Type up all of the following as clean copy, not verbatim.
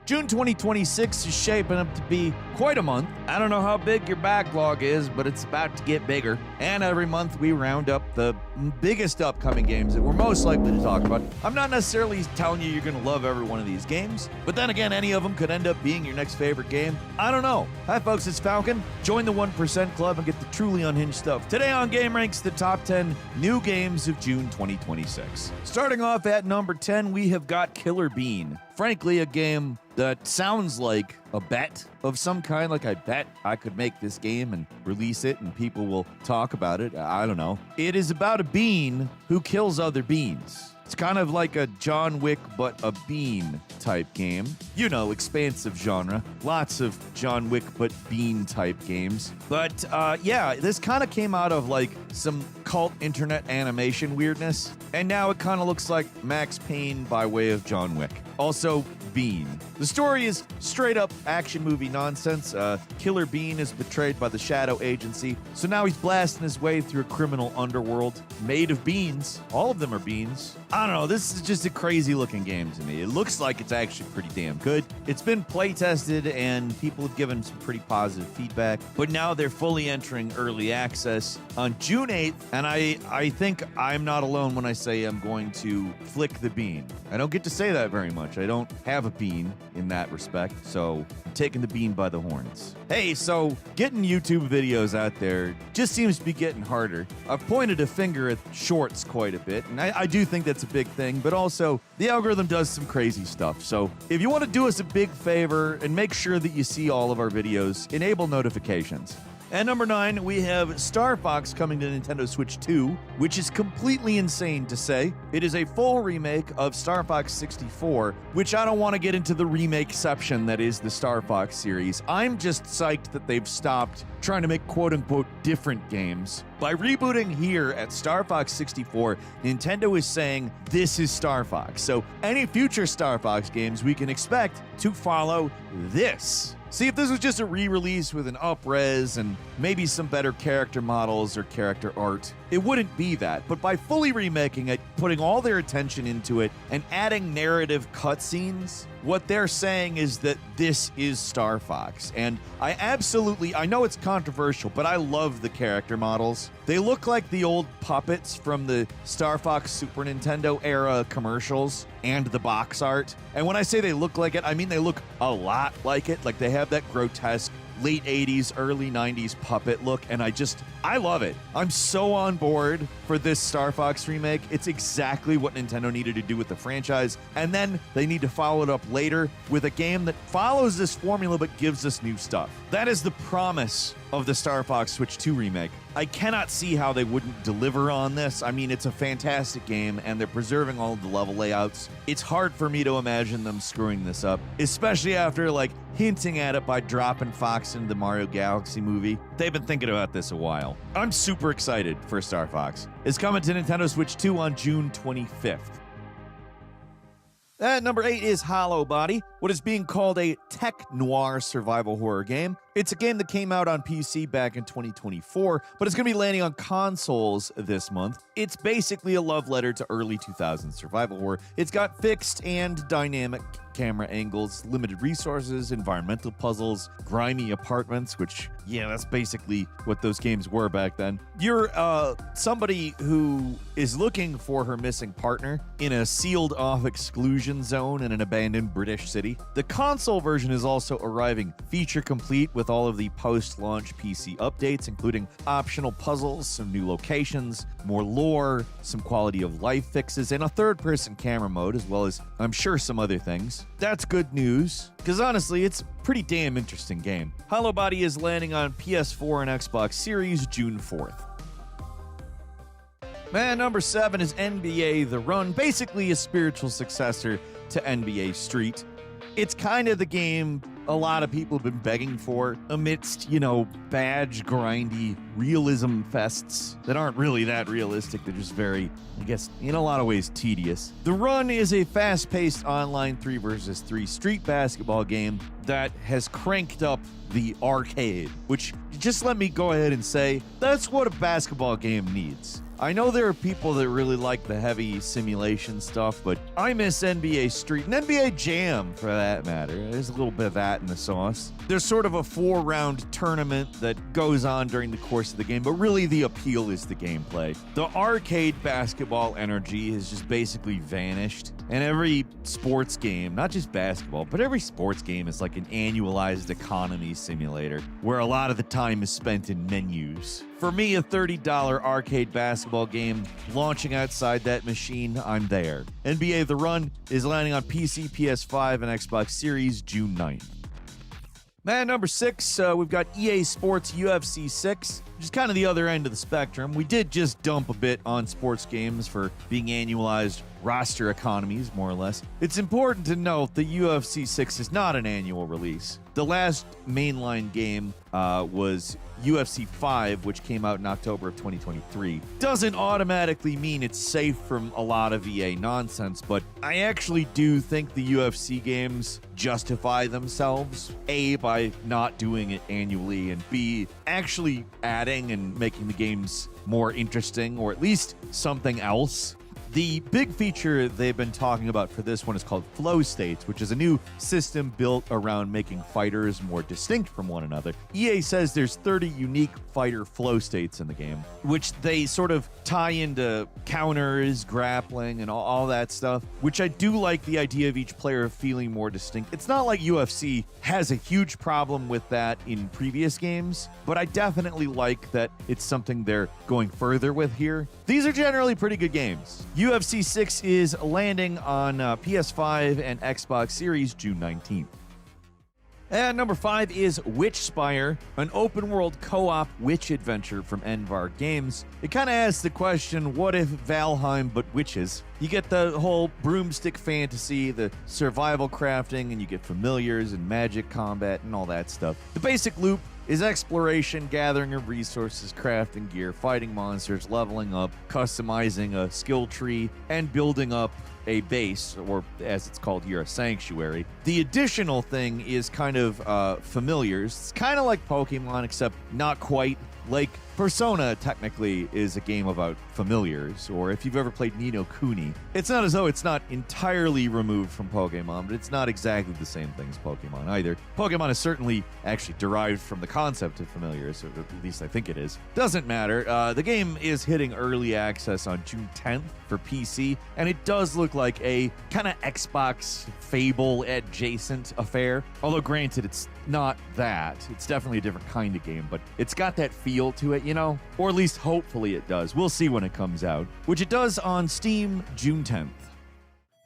June 2026 is shaping up to be quite a month. I don't know how big your backlog is, but it's about to get bigger. And every month we round up the biggest upcoming games that we're most likely to talk about. I'm not necessarily telling you you're going to love every one of these games, but then again, any of them could end up being your next favorite game. I don't know. Hi folks, it's Falcon. Join the 1% Club and get the truly unhinged stuff. Today on Game Ranks, the top 10 new games of June 2026. Starting off at number 10, we have got Killer Bean. Frankly, a game that sounds like a bet of some kind. Like, I bet I could make this game and release it and people will talk about it. I don't know. It is about a bean who kills other beans. It's kind of like a John Wick, but a bean type game. You know, expansive genre. Lots of John Wick, but bean type games. But yeah, this kind of came out of like some cult internet animation weirdness. And now it kind of looks like Max Payne by way of John Wick. Also, Bean. The story is straight up action movie nonsense. Killer Bean is betrayed by the Shadow Agency, so now he's blasting his way through a criminal underworld made of beans. All of them are beans. I don't know, this is just a crazy looking game to me. It looks like it's actually pretty damn good. It's been play tested and people have given some pretty positive feedback, but now they're fully entering early access on June 8th, and I think I'm not alone when I say I'm going to flick the bean. I don't get to say that very much. I don't have a bean in that respect, so I'm taking the bean by the horns. Hey, so getting YouTube videos out there just seems to be getting harder. I've pointed a finger at shorts quite a bit, and I do think that's a big thing, but also the algorithm does some crazy stuff. So if you want to do us a big favor and make sure that you see all of our videos, enable notifications. At number 9, we have Star Fox coming to Nintendo Switch 2, which is completely insane to say. It is a full remake of Star Fox 64, which I don't want to get into the remake-ception that is the Star Fox series. I'm just psyched that they've stopped trying to make quote-unquote different games. By rebooting here at Star Fox 64, Nintendo is saying this is Star Fox. So any future Star Fox games we can expect to follow this. See, if this was just a re-release with an up-res and maybe some better character models or character art, it wouldn't be that. But by fully remaking it, putting all their attention into it, and adding narrative cutscenes, what they're saying is that this is Star Fox. And I know it's controversial, but I love the character models. They look like the old puppets from the Star Fox Super Nintendo era commercials and the box art. And when I say they look like it, I mean they look a lot like it. Like, they have that grotesque late 80s, early 90s puppet look, and I love it. I'm so on board for this Star Fox remake. It's exactly what Nintendo needed to do with the franchise, and then they need to follow it up later with a game that follows this formula but gives us new stuff. That is the promise of the Star Fox Switch 2 remake. I cannot see how they wouldn't deliver on this. I mean, it's a fantastic game, and they're preserving all of the level layouts. It's hard for me to imagine them screwing this up, especially after, like, hinting at it by dropping Fox into the Mario Galaxy movie. They've been thinking about this a while. I'm super excited for Star Fox. It's coming to Nintendo Switch 2 on June 25th. At number 8 is Hollow Body, what is being called a tech noir survival horror game. It's a game that came out on PC back in 2024, but it's going to be landing on consoles this month. It's basically a love letter to early 2000s survival horror. It's got fixed and dynamic camera angles, limited resources, environmental puzzles, grimy apartments, which, yeah, that's basically what those games were back then. You're somebody who is looking for her missing partner in a sealed-off exclusion zone in an abandoned British city. The console version is also arriving feature-complete with all of the post-launch PC updates, including optional puzzles, some new locations, more lore, some quality-of-life fixes, and a third-person camera mode, as well as, I'm sure, some other things. That's good news, because honestly, it's a pretty damn interesting game. Hollow Body is landing on PS4 and Xbox Series June 4th. And number 7 is NBA The Run, basically a spiritual successor to NBA Street. It's kind of the game a lot of people have been begging for amidst, badge grindy realism fests that aren't really that realistic. They're just very, I guess, in a lot of ways tedious. The Run is a fast-paced online 3 versus 3 street basketball game that has cranked up the arcade, which, just let me go ahead and say, that's what a basketball game needs. I know there are people that really like the heavy simulation stuff, but I miss NBA Street and NBA Jam for that matter. There's a little bit of that in the sauce. There's sort of a 4-round tournament that goes on during the course of the game, but really the appeal is the gameplay. The arcade basketball energy has just basically vanished, and every sports game, not just basketball, but every sports game is like an annualized economy simulator where a lot of the time is spent in menus. For me, a $30 arcade basketball game launching outside that machine, I'm there. NBA The Run is landing on PC, PS5, and Xbox Series June 9th. And number 6, we've got EA Sports UFC 6, which is kind of the other end of the spectrum. We did just dump a bit on sports games for being annualized roster economies, more or less. It's important to note that UFC 6 is not an annual release. The last mainline game was UFC 5, which came out in October of 2023. Doesn't automatically mean it's safe from a lot of EA nonsense, but I actually do think the UFC games justify themselves, A, by not doing it annually, and B, actually adding and making the games more interesting, or at least something else. The big feature they've been talking about for this one is called Flow States, which is a new system built around making fighters more distinct from one another. EA says there's 30 unique fighter flow states in the game, which they sort of tie into counters, grappling, and all that stuff, which I do like the idea of each player feeling more distinct. It's not like UFC has a huge problem with that in previous games, but I definitely like that it's something they're going further with here. These are generally pretty good games. UFC 6 is landing on PS5 and Xbox Series June 19th. And number 5 is Witchspire, an open-world co-op witch adventure from Envar Games. It kind of asks the question, what if Valheim but witches? You get the whole broomstick fantasy, the survival crafting, and you get familiars and magic combat and all that stuff. The basic loop is exploration, gathering of resources, crafting gear, fighting monsters, leveling up, customizing a skill tree, and building up a base, or as it's called here, a sanctuary. The additional thing is kind of familiars. It's kind of like Pokemon, except not quite. Like Persona technically is a game about familiars, or if you've ever played Ni no Kuni, it's not as though it's not entirely removed from Pokemon, but it's not exactly the same thing as Pokemon either. Pokemon is certainly actually derived from the concept of familiars, or at least I think it is. Doesn't matter. The game is hitting early access on June 10th for PC, and it does look like a kind of Xbox Fable adjacent affair. Although granted, it's not that. It's definitely a different kind of game, but it's got that feel to it, you know? Or at least hopefully it does. We'll see when it comes out, which it does on Steam June 10th.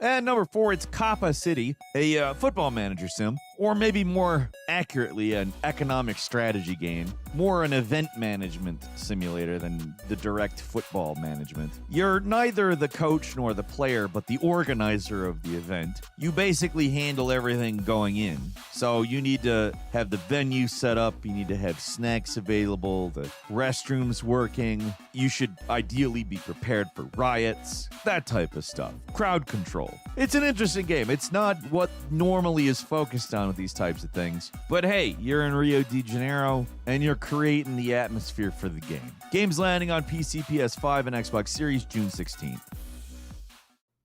And number 4, it's Kappa City, a football manager sim, or maybe more accurately, an economic strategy game, more an event management simulator than the direct football management. You're neither the coach nor the player, but the organizer of the event. You basically handle everything going in. So you need to have the venue set up, you need to have snacks available, the restrooms working, you should ideally be prepared for riots, that type of stuff. Crowd control. It's an interesting game. It's not what normally is focused on with these types of things. But hey, you're in Rio de Janeiro, and you're creating the atmosphere for the game. Game's landing on PC, PS5, and Xbox Series June 16th.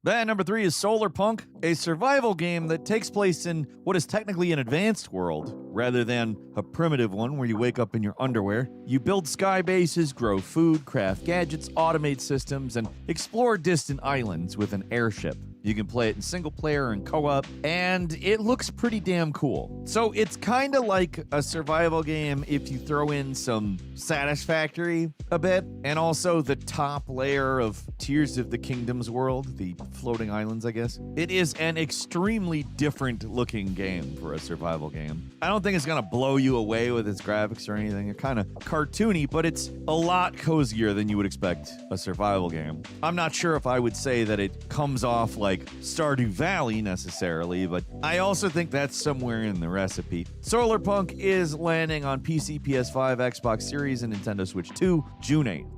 Then number 3 is Solarpunk, a survival game that takes place in what is technically an advanced world, rather than a primitive one where you wake up in your underwear. You build sky bases, grow food, craft gadgets, automate systems, and explore distant islands with an airship. You can play it in single player and co-op, and it looks pretty damn cool. So it's kind of like a survival game if you throw in some Satisfactory a bit, and also the top layer of Tears of the Kingdom's world, the floating islands, I guess. It is an extremely different looking game for a survival game. I don't think it's gonna blow you away with its graphics or anything. They're kind of cartoony, but it's a lot cozier than you would expect a survival game. I'm not sure if I would say that it comes off like Stardew Valley necessarily, but I also think that's somewhere in the recipe. Solarpunk is landing on PC, PS5, Xbox Series, and Nintendo Switch 2 June 8th.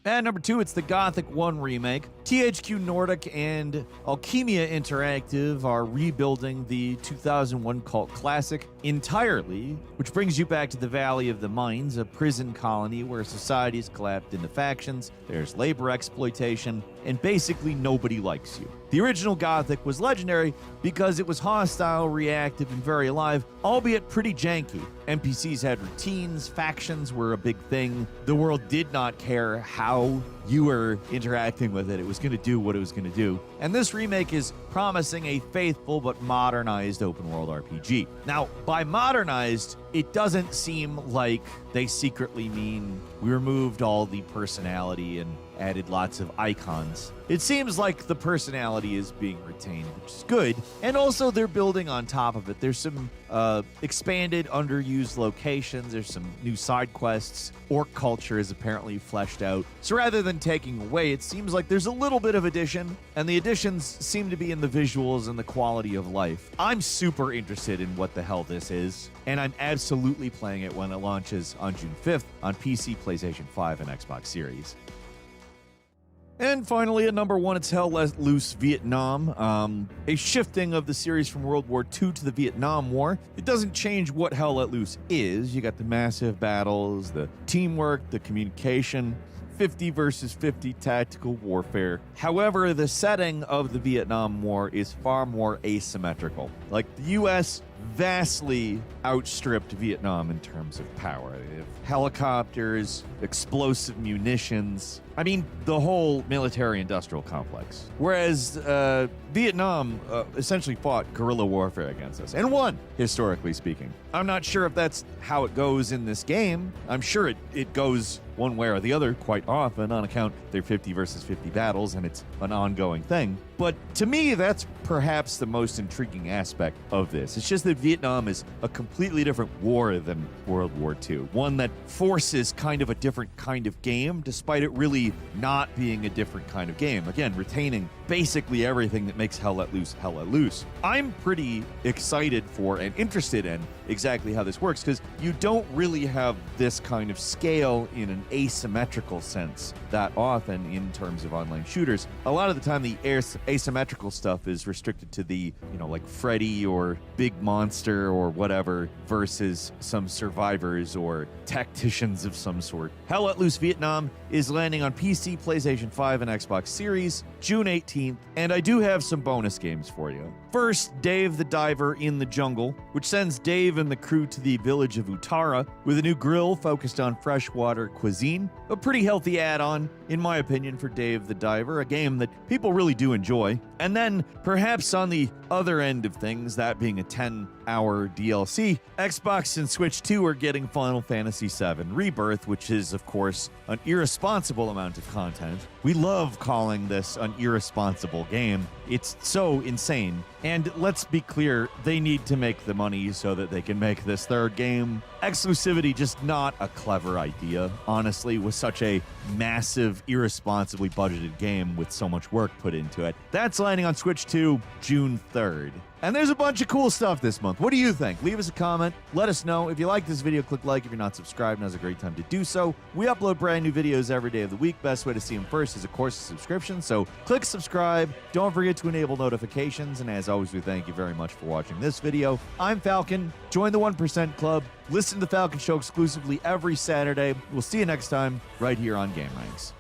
At number 2, it's the Gothic 1 remake. THQ Nordic and Alchemia Interactive are rebuilding the 2001 cult classic entirely, which brings you back to the Valley of the Mines, a prison colony where society is collapsed into factions, there's labor exploitation, and basically nobody likes you. The original Gothic was legendary because it was hostile, reactive, and very alive, albeit pretty janky. NPCs had routines, factions were a big thing. The world did not care how you were interacting with it. It was going to do what it was going to do. And this remake is promising a faithful but modernized open world RPG. Now, by modernized, it doesn't seem like they secretly mean we removed all the personality and added lots of icons. It seems like the personality is being retained, which is good. And also they're building on top of it. There's some expanded, underused locations. There's some new side quests. Orc culture is apparently fleshed out. So rather than taking away, it seems like there's a little bit of addition, and the additions seem to be in the visuals and the quality of life. I'm super interested in what the hell this is, and I'm absolutely playing it when it launches on June 5th on PC, PlayStation 5, and Xbox Series. And finally, at number 1, it's Hell Let Loose Vietnam, a shifting of the series from World War II to the Vietnam War. It doesn't change what Hell Let Loose is. You got the massive battles, the teamwork, the communication, 50 versus 50 tactical warfare. However, the setting of the Vietnam War is far more asymmetrical. Like, the U.S. vastly outstripped Vietnam in terms of power. They have helicopters, explosive munitions. I mean, the whole military-industrial complex. Whereas Vietnam essentially fought guerrilla warfare against us, and won, historically speaking. I'm not sure if that's how it goes in this game. I'm sure it goes one way or the other quite often on account they're 50 versus 50 battles, and it's an ongoing thing. But to me, that's perhaps the most intriguing aspect of this. It's just that Vietnam is a completely different war than World War II. One that forces kind of a different kind of game, despite it really not being a different kind of game. Again, retaining basically everything that makes Hell Let Loose Hell Let Loose. I'm pretty excited for and interested in exactly how this works, because you don't really have this kind of scale in an asymmetrical sense that often in terms of online shooters. A lot of the time, the asymmetrical stuff is restricted to the, like Freddy or Big Monster or whatever, versus some survivors or tacticians of some sort. Hell Let Loose Vietnam is landing on PC, PlayStation 5, and Xbox Series June 18th, and I do have some bonus games for you. First, Dave the Diver in the Jungle, which sends Dave and the crew to the village of Utara with a new grill focused on freshwater cuisine. A pretty healthy add-on, in my opinion, for Dave the Diver, a game that people really do enjoy. And then, perhaps on the other end of things, that being a 10-hour DLC, Xbox and Switch 2 are getting Final Fantasy VII Rebirth, which is, of course, an irresponsible amount of content. We love calling this an irresponsible game. It's so insane. And let's be clear, they need to make the money so that they can make this third game. Exclusivity, just not a clever idea, honestly, with such a massive, irresponsibly budgeted game with so much work put into it. That's landing on Switch 2 June 3rd. And there's a bunch of cool stuff this month. What do you think? Leave us a comment. Let us know. If you like this video, click like. If you're not subscribed, now's a great time to do so. We upload brand new videos every day of the week. Best way to see them first is, of course, a subscription. So click subscribe. Don't forget to enable notifications. And as always, we thank you very much for watching this video. I'm Falcon. Join the 1% Club. Listen to The Falcon Show exclusively every Saturday. We'll see you next time right here on Game Ranks.